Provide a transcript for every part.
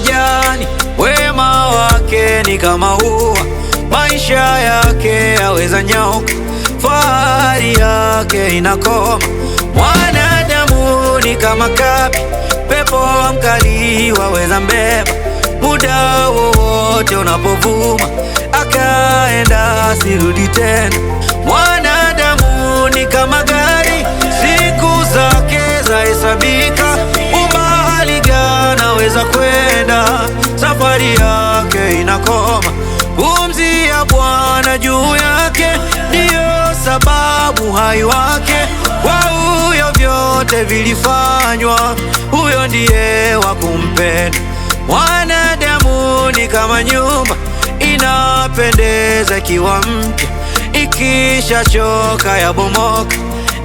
majani, wema wake ni kama ua, maisha yake yaweza nyauka, fahari yake inakoma. Mwanadamu ni kama kapi, pepo mkali waweza mbeba, muda wowote unapovuma akaenda asirudi tena. Mwanadamu ni kama gari, siku zake zahesabika, umbali gani aweza kwenda, safari yake inakoma. Pumzi ya Bwana juu yake, ndiyo sababu hai wake. Kwa huyo vyote vilifanywa, huyo ndiye wa kumpenda. Mwanadamu ni kama nyumba, inapendeza ikiwa mpya, ikishachoka yabomoka,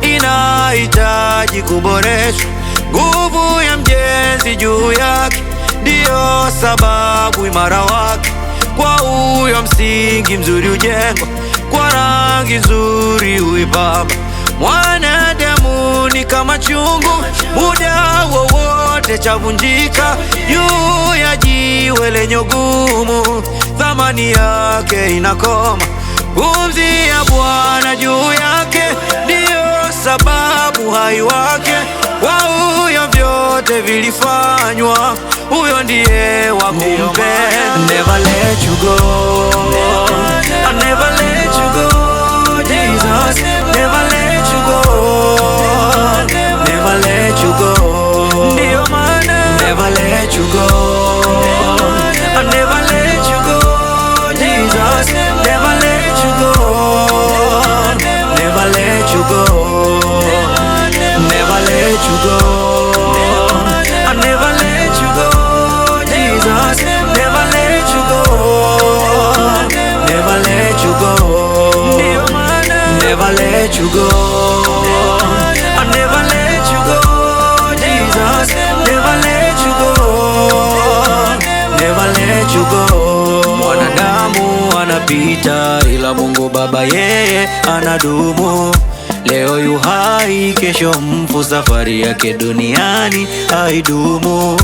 inahitaji kuboreshwa. Nguvu ya mjenzi juu yake, ndiyo sababu imara wake. Kwa huyo msingi mzuri ujengwa, kwa rangi nzuri huipamba. Mwanadamu ni kama chungu, muda wowote chavunjika, juu ya jiwe lenye ugumu, thamani yake inakoma. Pumzi ya Bwana juu yake, ndiyo sababu hai wake. Kwa huyo vyote vilifanywa, huyo ndiye wa kumpenda. Never let you go, I'll never let you go, Jesus. Never let you go, never let you go. Ndiyo maana never let you go, I'll never let you go, Jesus. Never let you go, never let you go, never let you go, I'll never let you go, Jesus. Never let you go, never let you go, never let you go, I'll never let you go, Jesus. Never let you go, never let you go. Mwanadamu anapita, ila Mungu Baba yeye anadumu. Leo yu hai, kesho mfu, safari yake duniani haidumu.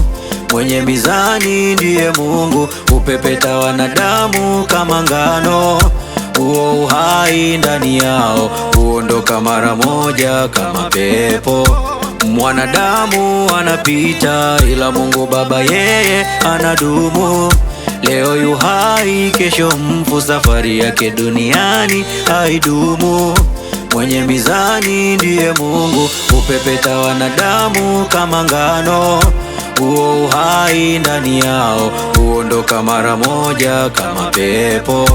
Mwenye mizani ndiye Mungu, upepeta wanadamu kama ngano. Huo uhai ndani yao huondoka mara moja kama pepo. Mwanadamu anapita, ila Mungu Baba yeye anadumu. Leo yu hai, kesho mfu, safari yake duniani haidumu. Mwenye mizani ndiye Mungu, upepeta wanadamu kama ngano. Huo uhai ndani yao huondoka mara moja kama pepo.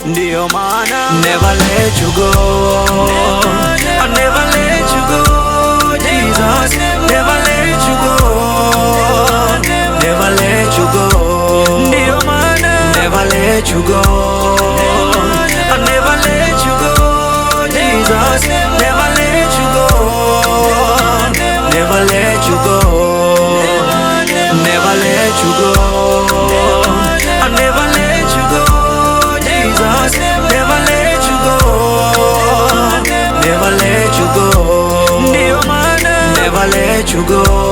Ndiyo maana never let you go, I'll never let you go, Jesus. Never let you go, never let you go. Ndiyo maana never let you go, I'll never let you go, Jesus. Never let you go, never let you go, never let you go, I'll never let you go, Jesus. Never let you go, never let you go, ndiyo maana never let you go.